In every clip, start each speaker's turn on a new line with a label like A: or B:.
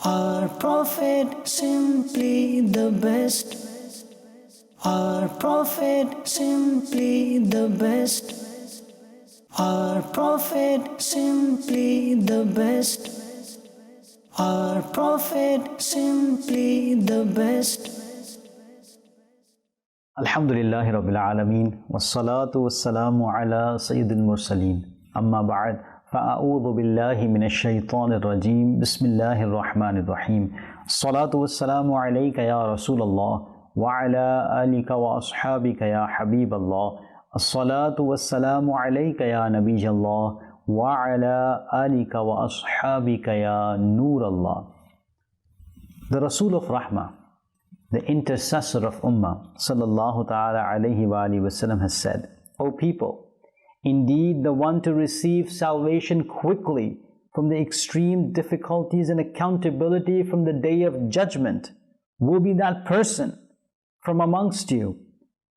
A: Our Prophet simply the best. Our Prophet simply the best. Our Prophet simply the best. Our Prophet simply the best.
B: Alhamdulillahi Rabbil Alameen, wassalatu wassalamu ala Sayyidil Mursaleen. Amma ba'd, fa'a'udhu billahi minash shaitanir rajim. Bismillahir Rahmanir Rahim. Salatu wassalamu alayka ya Rasulallah, wa ala alika wa ashabika ya Habiballah. As-salatu wassalamu alayka ya Nabijallah, wa ala alika wa ashabika ya Nurallah. The Rasul of Rahmah, the intercessor of Ummah, sallallahu ta'ala alayhi wa alihi wasallam, has said, O people, indeed the one to receive salvation quickly from the extreme difficulties and accountability from the day of judgment will be that person from amongst you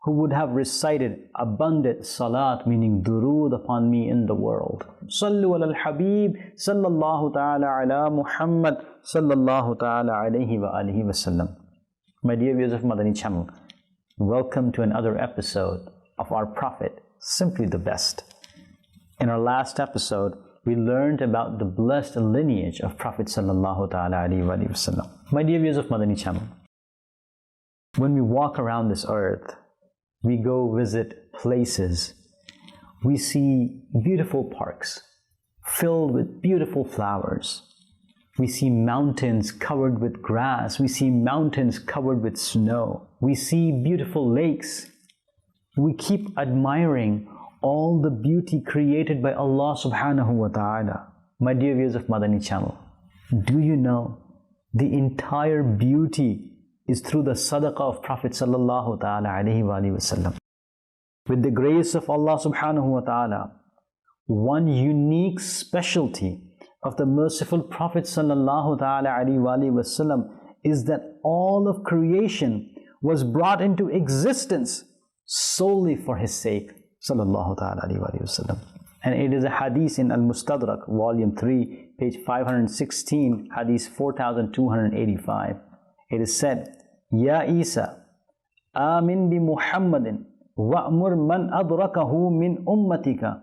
B: who would have recited abundant salat, meaning durood, upon me in the world. Sallu ala al-Habib, sallallahu ta'ala ala Muhammad, sallallahu ta'ala alayhi wa alihi wasallam. My dear viewers of Madani Channel, welcome to another episode of our Prophet, Simply the Best. In our last episode, we learned about the blessed lineage of Prophet sallallahu ta'ala alayhi wa sallam. My dear viewers of Madani Channel, when we walk around this earth, we go visit places, we see beautiful parks filled with beautiful flowers. We see mountains covered with grass. We see mountains covered with snow. We see beautiful lakes. We keep admiring all the beauty created by Allah subhanahu wa ta'ala. My dear viewers of Madani Channel, do you know the entire beauty is through the sadaqah of Prophet sallallahu ta'ala alayhi wa sallam. With the grace of Allah subhanahu wa ta'ala, one unique specialty of the merciful Prophet sallallahu ta'ala alayhi wa sallam is that all of creation was brought into existence solely for his sake, sallallahu ta'ala alayhi wa sallam. And it is a hadith in Al-Mustadrak, volume 3, page 516, hadith 4285. It is said, Ya Isa, amin bi Muhammadin, wa'mur man adrakahu min ummatika,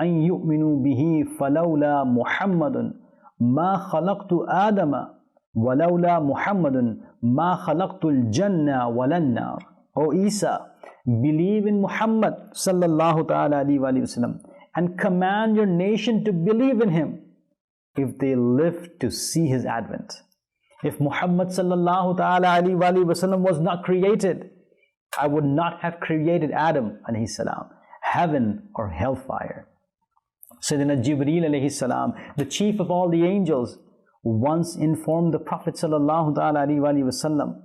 B: أن يؤمنوا به فلولا محمد ما خلقت آدم ولولا محمد ما خلقت الجنة ولا النار. O Isa, believe in Muhammad sallallahu ta'ala alayhi wa sallam and command your nation to believe in him if they live to see his advent. If Muhammad sallallahu ta'ala alayhi wa sallam was not created, I would not have created Adam alayhi salam, heaven or hellfire. Sayyidina Jibreel alayhi salam, the chief of all the angels, once informed the Prophet sallallahu ta'ala alayhi wa sallam,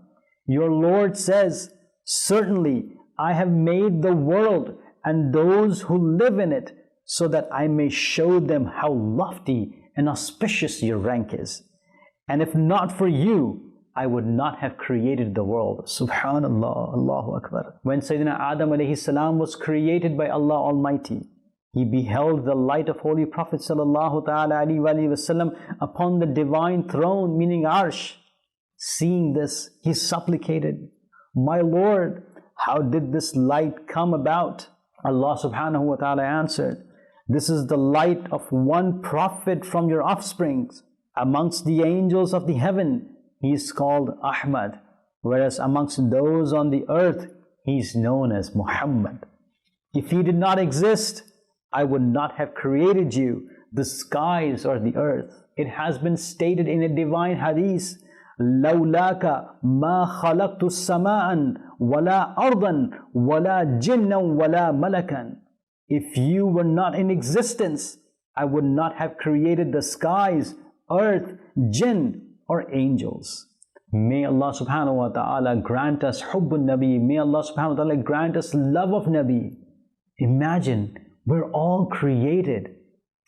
B: your Lord says, certainly I have made the world and those who live in it so that I may show them how lofty and auspicious your rank is. And if not for you, I would not have created the world. Subhanallah, Allahu Akbar. When Sayyidina Adam alayhi salam was created by Allah Almighty, he beheld the light of Holy Prophet sallallahu ta'ala alayhi wa sallam upon the divine throne, meaning Arsh. Seeing this, he supplicated, my Lord, how did this light come about? Allah subhanahu wa ta'ala answered, this is the light of one prophet from your offsprings. Amongst the angels of the heaven, he is called Ahmad, whereas amongst those on the earth, he is known as Muhammad. If he did not exist, I would not have created you, the skies or the earth. It has been stated in a divine hadith, لَوْلَاكَ مَا خَلَقْتُ السَّمَاءً وَلَا أَرْضًا وَلَا جِنًّا وَلَا مَلَكًا. If you were not in existence, I would not have created the skies, earth, jinn or angels. May Allah subhanahu wa ta'ala grant us hubbun Nabi. May Allah subhanahu wa ta'ala grant us love of Nabi. Imagine, we're all created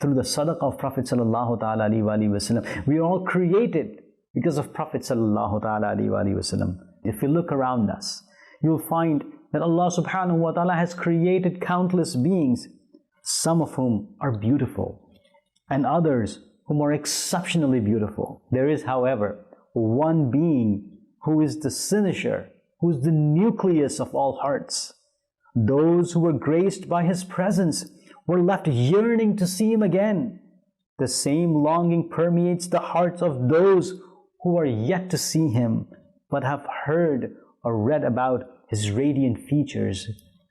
B: through the sadaqah of Prophet sallallahu ta'ala alayhi wa sallam. We are all created because of Prophet sallallahu ta'ala alayhi wa sallam. If you look around us, you'll find that Allah subhanahu wa ta'ala has created countless beings, some of whom are beautiful and others whom are exceptionally beautiful. There is, however, one being who is the cynosure, who is the nucleus of all hearts. Those who were graced by His presence were left yearning to see Him again. The same longing permeates the hearts of those who are yet to see Him, but have heard or read about His radiant features,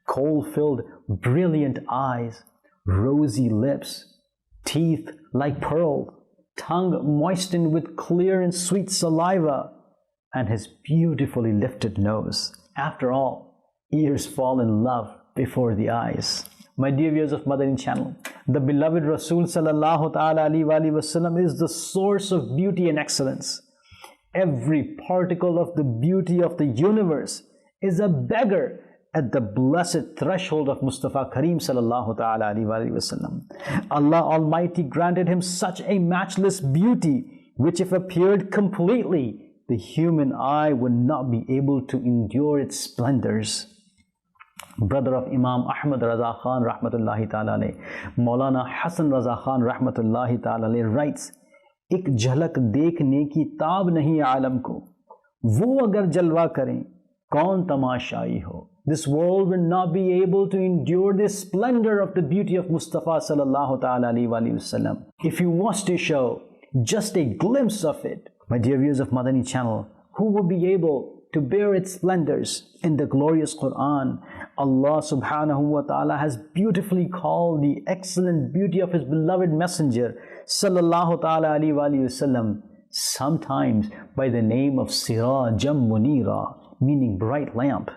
B: kohl-filled, brilliant eyes, rosy lips, teeth like pearl, tongue moistened with clear and sweet saliva, and His beautifully lifted nose. After all, ears fall in love before the eyes. My dear viewers of Madani Channel, the beloved Rasul sallallahu ta'ala alayhi wa sallam is the source of beauty and excellence. Every particle of the beauty of the universe is a beggar at the blessed threshold of Mustafa Kareem sallallahu ta'ala alayhi wa sallam. Allah Almighty granted him such a matchless beauty, which if appeared completely, the human eye would not be able to endure its splendors. Brother of Imam Ahmad Raza Khan rahmatullahi ta'ala alayh, Maulana Hassan Raza Khan rahmatullahi ta'ala alayh writes, एक झलक देखने की ताब नहीं आलम को, वो अगर जलवा करें कौन तमाशाई हो. This world will not be able to endure the splendor of the beauty of Mustafa sallallahu ta'ala alayhi wa sallam if you was to show just a glimpse of it. My dear viewers of Madani Channel, who will be able to bear its splendors? In the glorious Quran, Allah subhanahu wa ta'ala has beautifully called the excellent beauty of His beloved Messenger sallallahu ta'ala alayhi wa sallam sometimes by the name of Sirajam Munira, meaning bright lamp.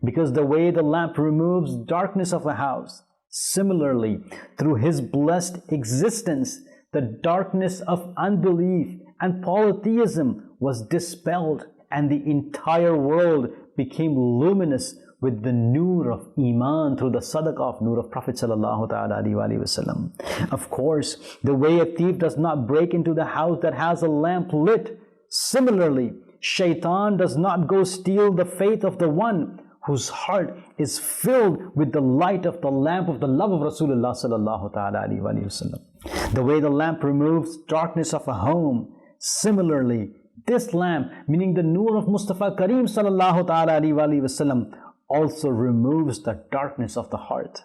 B: Because the way the lamp removes darkness of a house, similarly, through His blessed existence, the darkness of unbelief and polytheism was dispelled, and the entire world became luminous with the nur of Iman through the sadaqah of nur of Prophet sallallahu ta'ala alayhi wa sallam. Of course, the way a thief does not break into the house that has a lamp lit, similarly, Shaitan does not go steal the faith of the one whose heart is filled with the light of the lamp of the love of Rasulullah sallallahu ta'ala alayhi wa sallam. The way the lamp removes darkness of a home, similarly, this lamp, meaning the nur of Mustafa Kareem sallallahu ta'ala alayhi wa sallam, also removes the darkness of the heart.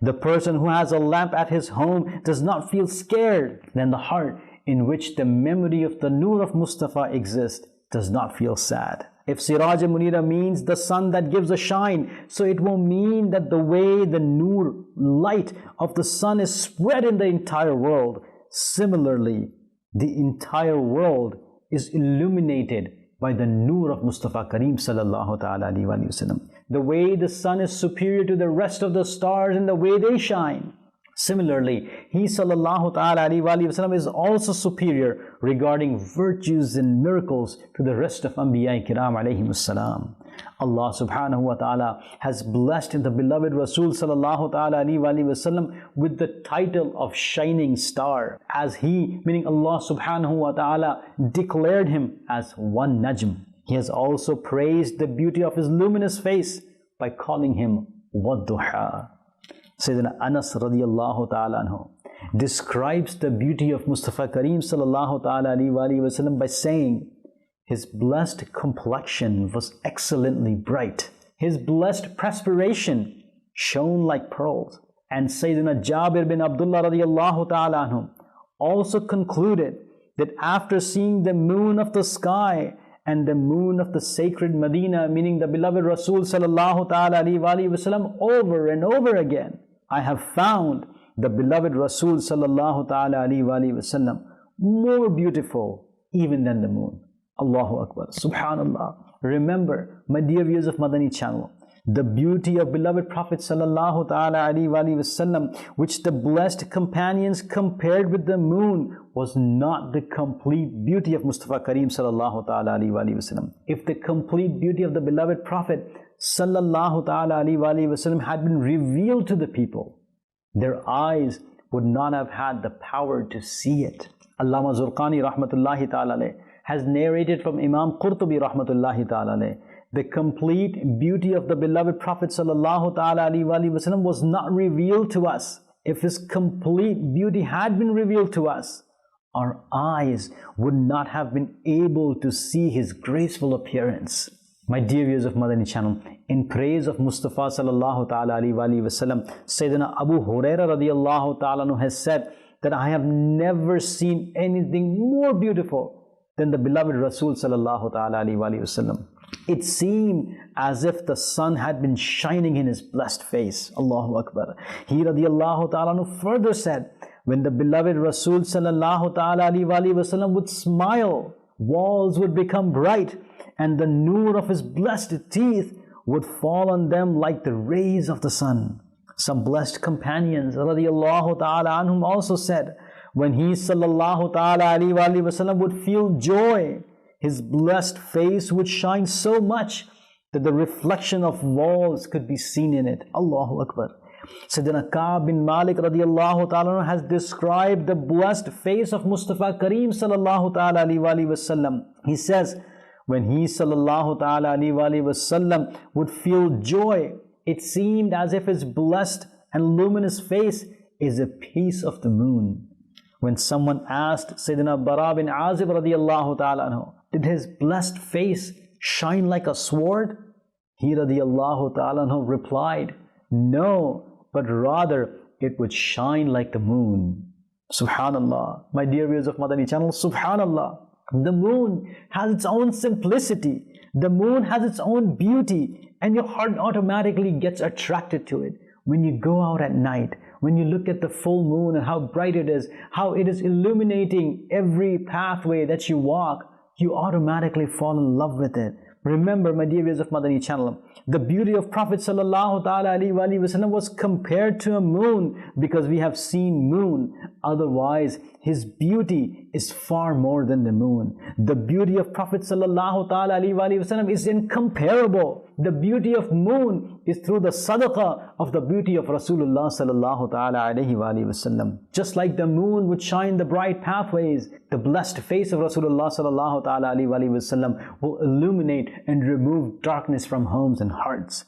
B: The person who has a lamp at his home does not feel scared. Then the heart in which the memory of the nur of Mustafa exists does not feel sad. If Siraj Munira means the sun that gives a shine, so it will mean that the way the nur light of the sun is spread in the entire world, similarly, the entire world is illuminated by the nur of Mustafa Kareem sallallahu ta'ala alayhi wa sallam. The way the sun is superior to the rest of the stars in the way they shine. Similarly, He sallallahu ta'ala alayhi wa sallam is also superior regarding virtues and miracles to the rest of Anbiya Kiram alayhim salam. Allah subhanahu wa ta'ala has blessed the beloved Rasul sallallahu ta'ala alayhi wa sallam with the title of shining star, as He, meaning Allah subhanahu wa ta'ala, declared Him as one najm. He has also praised the beauty of His luminous face by calling Him Wadduha. Sayyidina Anas radiyallahu ta'ala anhu describes the beauty of Mustafa Kareem sallallahu ta'ala alayhi wa sallam by saying, His blessed complexion was excellently bright. His blessed perspiration shone like pearls. And Sayyidina Jabir bin Abdullah radiyallahu ta'ala anhu also concluded that after seeing the moon of the sky and the moon of the sacred Medina, meaning the beloved Rasul sallallahu ta'ala alayhi wa sallam, over and over again, I have found the beloved Rasul sallallahu ta'ala alayhi wa sallam more beautiful even than the moon. Allahu Akbar. Subhanallah. Remember, my dear viewers of Madani Channel, the beauty of beloved Prophet sallallahu ta'ala alayhi wa sallam, which the blessed companions compared with the moon, was not the complete beauty of Mustafa Kareem sallallahu ta'ala alayhi wa sallam. If the complete beauty of the beloved Prophet sallallahu ta'ala alayhi wa sallam had been revealed to the people, their eyes would not have had the power to see it. Allama Zurqani rahmatullahi ta'ala alayh has narrated from Imam Qurtubi rahmatullahi ta'ala alayh, the complete beauty of the beloved Prophet sallallahu ta'ala alayhi wa sallam was not revealed to us. If His complete beauty had been revealed to us, our eyes would not have been able to see his graceful appearance. My dear viewers of Madani Channel, in praise of Mustafa sallallahu ta'ala alayhi wa sallam, Sayyidina Abu Huraira radiyallahu ta'ala has said that I have never seen anything more beautiful than the beloved Rasul sallallahu ta'ala alayhi wa sallam. It seemed as if the sun had been shining in his blessed face. Allahu Akbar. He radiyallahu ta'ala further said, when the beloved Rasul sallallahu ta'ala alayhi wa sallam would smile, walls would become bright, and the noor of his blessed teeth would fall on them like the rays of the sun. Some blessed companions radiyallahu ta'ala anhum also said, when he sallallahu ta'ala alayhi wa sallam would feel joy, his blessed face would shine so much that the reflection of walls could be seen in it. Allahu Akbar. Sayyidina Ka'b bin Malik radiyallahu ta'ala has described the blessed face of Mustafa Kareem sallallahu ta'ala alayhi wa sallam. He says, when he sallallahu ta'ala alayhi wa sallam would feel joy, it seemed as if his blessed and luminous face is a piece of the moon. When someone asked Sayyidina Bara bin Azib radiyallahu ta'ala anhu, did his blessed face shine like a sword? He radiyallahu ta'ala anhu replied, no, but rather it would shine like the moon. Subhanallah. My dear viewers of Madani Channel, Subhanallah. The moon has its own simplicity. The moon has its own beauty, and your heart automatically gets attracted to it. When you go out at night, when you look at the full moon and how bright it is, how it is illuminating every pathway that you walk, you automatically fall in love with it. Remember, my dear viewers of Madani Channel, the beauty of Prophet sallallahu ta'ala alayhi wa sallam was compared to a moon because we have seen moon. Otherwise, his beauty is far more than the moon. The beauty of Prophet sallallahu ta'ala alayhi wa sallam is incomparable. The beauty of moon is through the sadaqah of the beauty of Rasulullah sallallahu ta'ala alayhi wa sallam. Just like the moon would shine the bright pathways, the blessed face of Rasulullah sallallahu ta'ala alayhi wa sallam will illuminate and remove darkness from homes and hearts.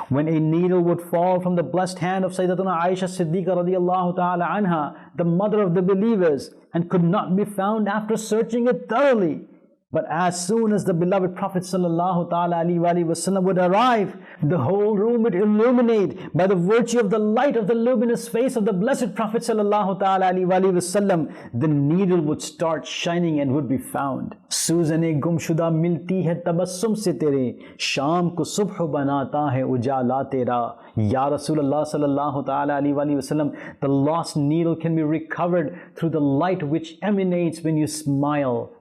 B: When a needle would fall from the blessed hand of Sayyidatuna Aisha Siddiqa radiyallahu ta'ala anha, the mother of the believers, and could not be found after searching it thoroughly, but as soon as the beloved Prophet sallallahu ta'ala alayhi wa sallam would arrive, the whole room would illuminate by the virtue of the light of the luminous face of the blessed Prophet sallallahu ta'ala alayhi wa sallam. The needle would start shining and would be found. Suzane gumshuda milti hai tabassum se tere, sham ko subh banata hai ujala tera. Ya Rasulullah sallallahu ta'ala alayhi wa sallam, the lost needle can be recovered through the light which emanates when you smile.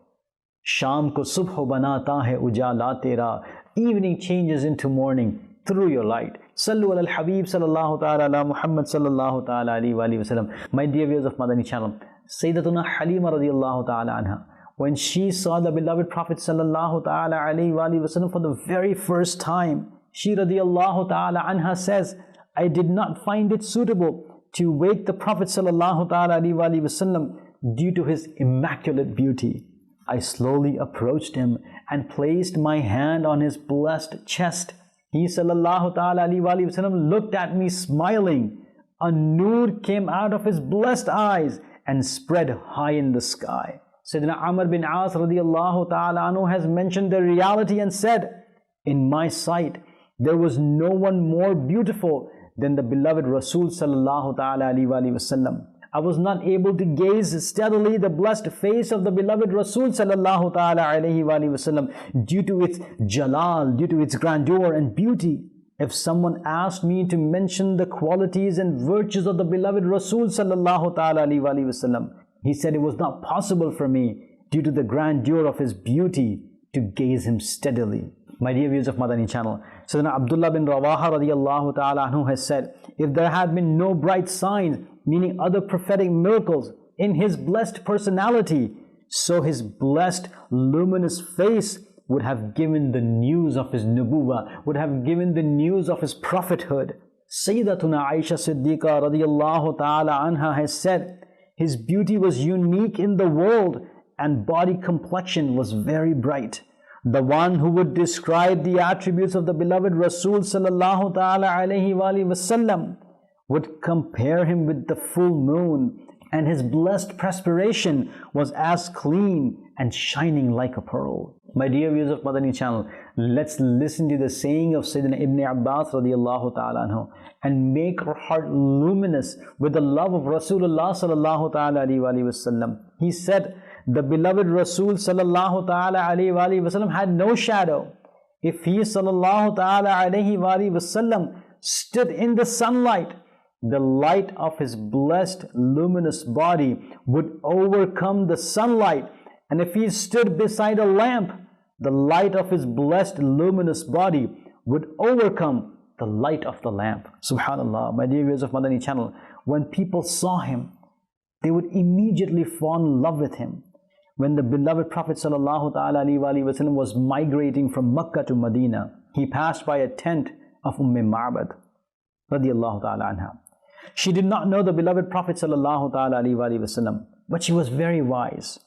B: Sham ko subh banata hai ujala tera. Evening changes into morning through your light. Sallu ala al-Habib sallallahu ta'ala ala Muhammad sallallahu ta'ala alayhi wa sallam. My dear viewers of Madani Channel, Sayyidatuna Halima radiyallahu ta'ala anha, when she saw the beloved Prophet sallallahu ta'ala alayhi wa sallam for the very first time, she radiyallahu ta'ala anha says, I did not find it suitable to wake the Prophet sallallahu ta'ala alayhi wa sallam due to his immaculate beauty. I slowly approached him and placed my hand on his blessed chest. He sallallahu ta'ala alayhi wa sallam looked at me smiling. A noor came out of his blessed eyes and spread high in the sky. Sayyidina Amr bin As radiyallahu ta'ala anhu has mentioned the reality and said, in my sight, there was no one more beautiful than the beloved Rasul sallallahu ta'ala alayhi wa sallam. I was not able to gaze steadily the blessed face of the beloved Rasul sallallahu ta'ala alayhi wa sallam due to its jalal, due to its grandeur and beauty. If someone asked me to mention the qualities and virtues of the beloved Rasul sallallahu ta'ala alayhi wa sallam, he said it was not possible for me due to the grandeur of his beauty to gaze him steadily. My dear viewers of Madani Channel, Sayyidina Abdullah bin Rawaha radiyallahu ta'ala anhu has said, if there had been no bright signs, meaning other prophetic miracles in his blessed personality, so his blessed luminous face would have given the news of his nubuwwah, would have given the news of his prophethood. Sayyidatuna Aisha Siddiqa radiyallahu ta'ala anha has said, his beauty was unique in the world and body complexion was very bright. The one who would describe the attributes of the beloved Rasul sallallahu ta'ala alayhi wa sallam would compare him with the full moon and his blessed perspiration was as clean and shining like a pearl. My dear viewers of Madani Channel, let's listen to the saying of Sayyidina Ibn Abbas radiallahu ta'ala anhu and make our heart luminous with the love of Rasulullah sallallahu ta'ala alayhi wa sallam. He said, the beloved Rasul sallallahu ta'ala alayhi wa sallam had no shadow. If he sallallahu ta'ala alayhi wa sallam stood in the sunlight, the light of his blessed luminous body would overcome the sunlight. And if he stood beside a lamp, the light of his blessed luminous body would overcome the light of the lamp. Subhanallah, my dear viewers of Madani Channel, when people saw him, they would immediately fall in love with him. When the beloved Prophet sallallahu ta'ala alayhi wa sallam was migrating from Makkah to Medina, he passed by a tent of Ma'bad radiallahu ta'ala anha. She did not know the beloved Prophet sallallahu ta'ala alayhi wa sallam, but she was very wise.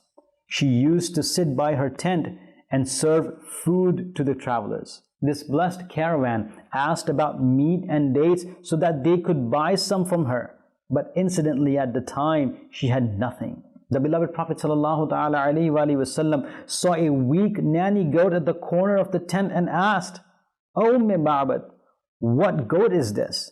B: She used to sit by her tent and serve food to the travelers. This blessed caravan asked about meat and dates so that they could buy some from her. But incidentally at the time, she had nothing. The beloved Prophet sallallahu ta'ala alayhi wa sallam saw a weak nanny goat at the corner of the tent and asked, "O Ma'bad, what goat is this?"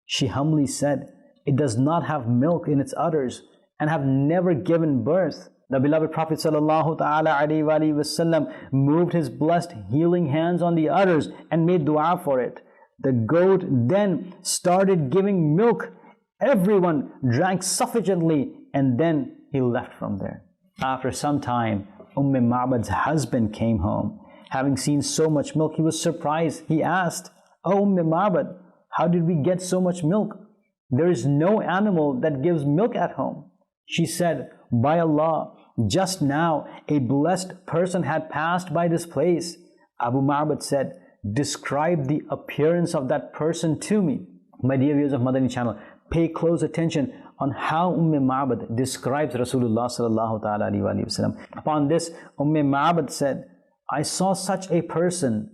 B: She humbly said, "It does not have milk in its udders and have never given birth." The beloved Prophet sallallahu ta'ala alayhi wa sallam moved his blessed healing hands on the udders and made dua for it. The goat then started giving milk. Everyone drank sufficiently and then he left from there. After some time, Ma'bad's husband came home. Having seen so much milk, he was surprised. He asked, "O Ma'bad, how did we get so much milk? There is no animal that gives milk at home." She said, "By Allah, just now a blessed person had passed by this place." Abu Ma'bad said, "Describe the appearance of that person to me." My dear viewers of Madani Channel, pay close attention on how Ma'bad describes Rasulullah sallallahu ta'ala alayhi wa sallam. Upon this, Ma'bad said, "I saw such a person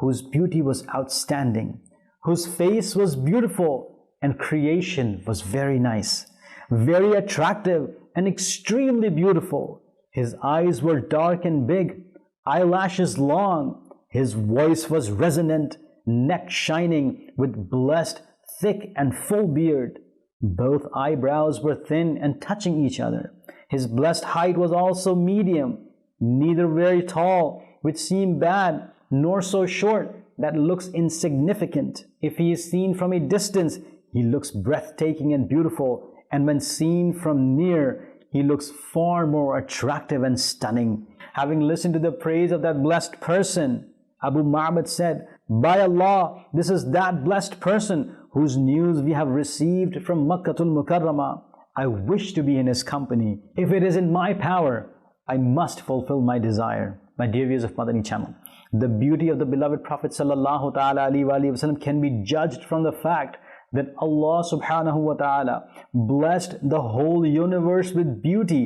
B: whose beauty was outstanding, whose face was beautiful and creation was very nice, very attractive and extremely beautiful. His eyes were dark and big, eyelashes long, his voice was resonant, neck shining, with blessed, thick and full beard. Both eyebrows were thin and touching each other. His blessed height was also medium, neither very tall, which seemed bad, nor so short that looks insignificant. If he is seen from a distance, he looks breathtaking and beautiful, and when seen from near, he looks far more attractive and stunning." Having listened to the praise of that blessed person, Abu Ma'bad said, "By Allah, this is that blessed person whose news we have received from Makkatul Mukarramah. I wish to be in his company. If it is in my power, I must fulfill my desire." My dear viewers of Madani Channel, the beauty of the beloved Prophet sallallahu ta'ala alayhi wa sallam can be judged from the fact that Allah subhanahu wa ta'ala blessed the whole universe with beauty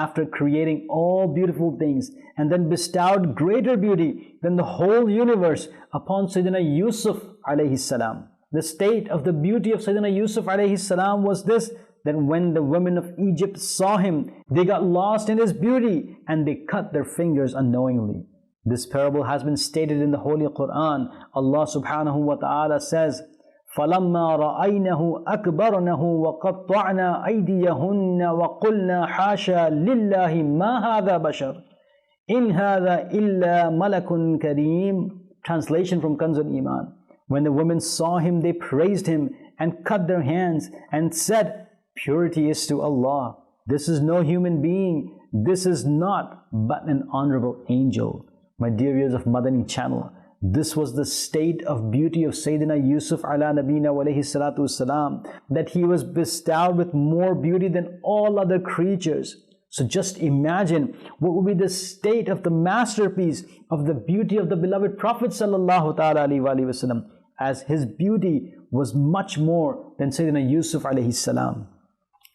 B: after creating all beautiful things, and then bestowed greater beauty than the whole universe upon Sayyidina Yusuf alayhi salam. The state of the beauty of Sayyidina Yusuf alayhi salam was this, that when the women of Egypt saw him, they got lost in his beauty and they cut their fingers unknowingly. This parable has been stated in the Holy Quran. Allah subhanahu wa ta'ala says, فَلَمَّا رَأَيْنَهُ أَكْبَرْنَهُ وَقَطَّعْنَا أَيْدِيَهُنَّ وَقُلْنَا حَاشَا لِلَّهِ مَا هَذَا بَشَرٌ إِنْ هَذَا إِلَّا مَلَكٌ كَرِيمٌ. Translation from Kanzul Iman. When the women saw him, they praised him and cut their hands and said, "Purity is to Allah. This is no human being. This is not but an honorable angel." My dear viewers of Madani Channel, this was the state of beauty of Sayyidina Yusuf ala nabina wa alayhi salatu wasalam, that he was bestowed with more beauty than all other creatures. So just imagine what would be the state of the masterpiece of the beauty of the beloved Prophet sallallahu ta'ala alayhi wa sallam, as his beauty was much more than Sayyidina Yusuf alayhi salam.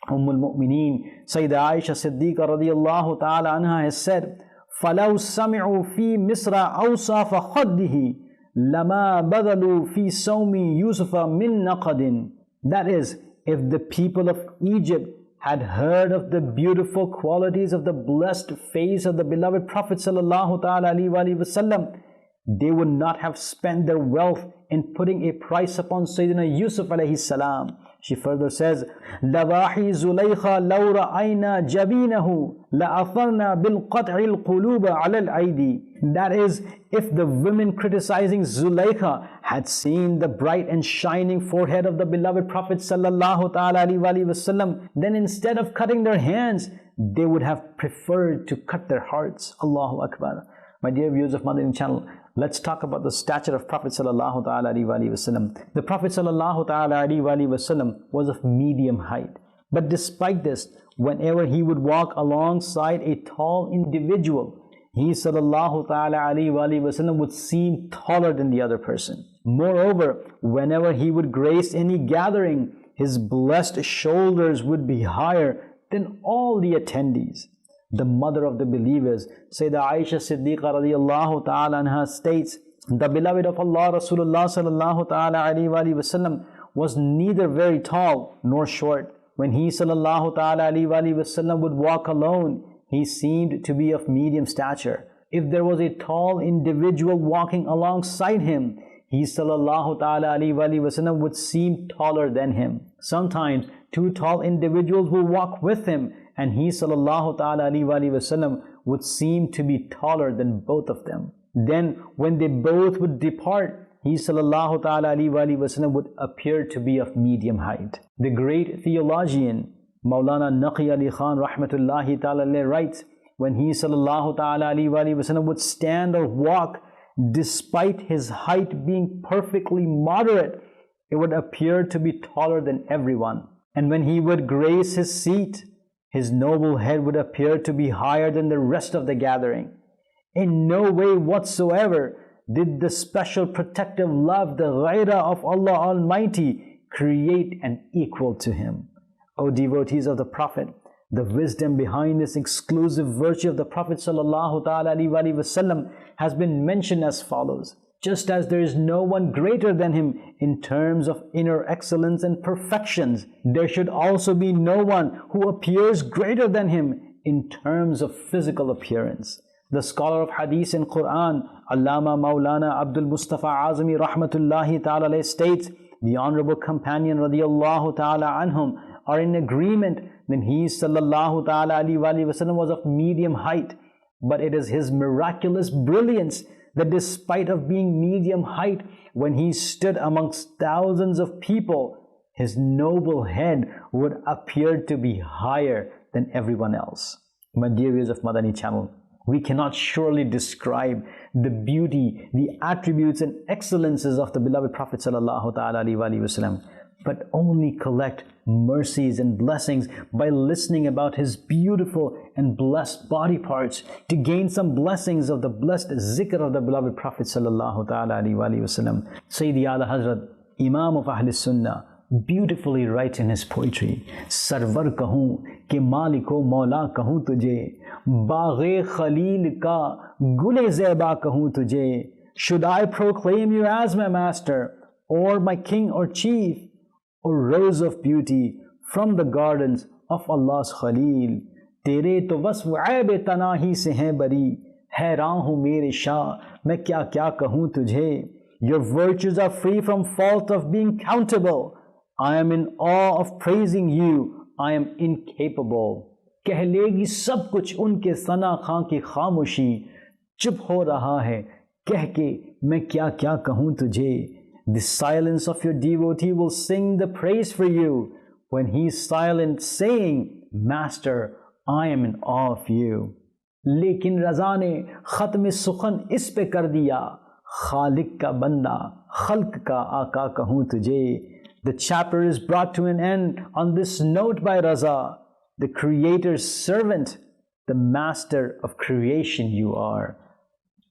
B: Ummul Mu'mineen, Sayyidah Aisha Siddiqa radiyallahu ta'ala anha has said, فَلَوْ سَمِعُوا فِي مِصْرَ أَوْصَافَ خَدِّهِ لَمَا بَذَلُوا فِي سَوْمِ يُوسُفَ مِن نَقَدٍ. That is, if the people of Egypt had heard of the beautiful qualities of the blessed face of the beloved Prophet sallallahu ta'ala alaihi wasallam, they would not have spent their wealth in putting a price upon Sayyidina Yusuf alayhi salam. She further says, لَوَاحِي زُلَيْخَا لَوْ رَأَيْنَا جَبِينَهُ لَأَثَرْنَا بِالْقَطْعِ الْقُلُوبَ عَلَى الْأَيْدِي. That is, if the women criticizing Zulaykha had seen the bright and shining forehead of the beloved Prophet sallallahu ta'ala alaihi wasallam, then instead of cutting their hands, they would have preferred to cut their hearts. Allahu Akbar. My dear viewers of Madani Channel, let's talk about the stature of Prophet sallallahu ta'ala alaihi wasallam. The Prophet sallallahu ta'ala alaihi wasallam was of medium height. But despite this, whenever he would walk alongside a tall individual, he sallallahu ta'ala alaihi wasallam would seem taller than the other person. Moreover, whenever he would grace any gathering, his blessed shoulders would be higher than all the attendees. The mother of the believers, Sayyidah Aisha Siddiqa radiyallahu ta'ala anha, states, the beloved of Allah Rasulullah sallallahu ta'ala alaihi wasallam was neither very tall nor short. When he sallallahu ta'ala alaihi wasallam would walk alone, he seemed to be of medium stature. If there was a tall individual walking alongside him, he sallallahu ta'ala alaihi wasallam would seem taller than him. Sometimes two tall individuals will walk with him, and he sallallahu ta'ala alaihi wasallam would seem to be taller than both of them. Then when they both would depart, he sallallahu ta'ala alaihi wasallam would appear to be of medium height. The great theologian Maulana Naqi Ali Khan rahmatullahi ta'ala writes, when he sallallahu ta'ala alaihi wasallam would stand or walk, despite his height being perfectly moderate, it would appear to be taller than everyone. And when he would grace his seat, his noble head would appear to be higher than the rest of the gathering. In no way whatsoever did the special protective love, the ghaira of Allah Almighty, create an equal to him. O devotees of the Prophet, the wisdom behind this exclusive virtue of the Prophet sallallahu ta'ala alaihi wasallam has been mentioned as follows. Just as there is no one greater than him in terms of inner excellence and perfections, there should also be no one who appears greater than him in terms of physical appearance. The scholar of Hadith and Quran, Allama Maulana Abdul Mustafa Azmi rahmatullahi ta'ala states, the honorable companion radiyallahu ta'ala anhum are in agreement that he sallallahu ta'ala alaihi wasallam was of medium height. But it is his miraculous brilliance that despite of being medium height, when he stood amongst thousands of people, his noble head would appear to be higher than everyone else. My dear viewers of Madani Channel, we cannot surely describe the beauty, the attributes and excellences of the beloved Prophet sallallahu ta'ala alaihi wasallam, but only collect mercies and blessings by listening about his beautiful and blessed body parts to gain some blessings of the blessed zikr of the beloved Prophet sallallahu ta'ala alaihi wasallam. Sayyidi Ala Hazrat, Imam of Ahl Sunnah, beautifully writes in his poetry, Sarwar kahun ke maliko maula kahun tujhe, Baghe Khalil ka gule zeba kahun tujhe. Should I proclaim you as my master, or my king or chief, or rose of beauty from the gardens of Allah's Khalil? Tere to wasf aib tanahi se hain bari, हैरान हूँ मेरे शाह मैं क्या क्या कहूँ तुझे. Your virtues are free from fault of being countable. I am in awe of praising you. I am incapable. कह लेगी सब कुछ उनके सना खां की खामोशी, चुप हो रहा है कह के मैं क्या क्या कहूँ तुझे. The silence of your devotee will sing the praise for you when he is silent, saying, Master, I am in awe of you. लेकिन रज़ा ने ख़त्म सुखन इस पे कर दिया, खालिक का बंदा खल्क का आका कहूँ तुझे. The chapter is brought to an end on this note by Raza, the Creator's servant, the master of creation you are.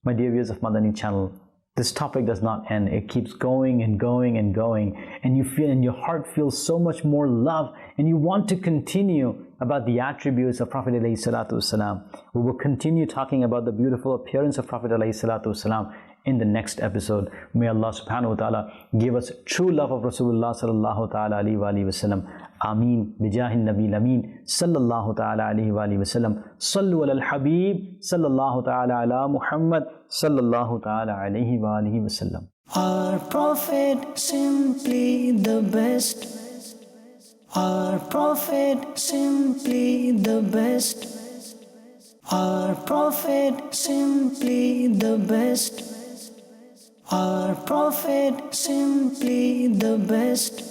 B: My dear viewers of Madani Channel, this topic does not end. It keeps going and going and going, and you feel, and your heart feels so much more love, and you want to continue about the attributes of Prophet ﷺ. We will continue talking about the beautiful appearance of Prophet ﷺ in the next episode. May Allah subhanahu wa ta'ala give us true love of Rasulullah sallallahu ta'ala alayhi wa alihi wa sallam. Ameen. Bijahin Nabil Ameen. Sallallahu ta'ala alayhi wa alihi wa sallam. Sallu ala al-Habib. Sallallahu ta'ala ala Muhammad. Sallallahu ta'ala alayhi wa alihi wa sallam.
A: Our Prophet simply the best. Our Prophet simply the best. Our Prophet simply the best. Our Prophet simply the best.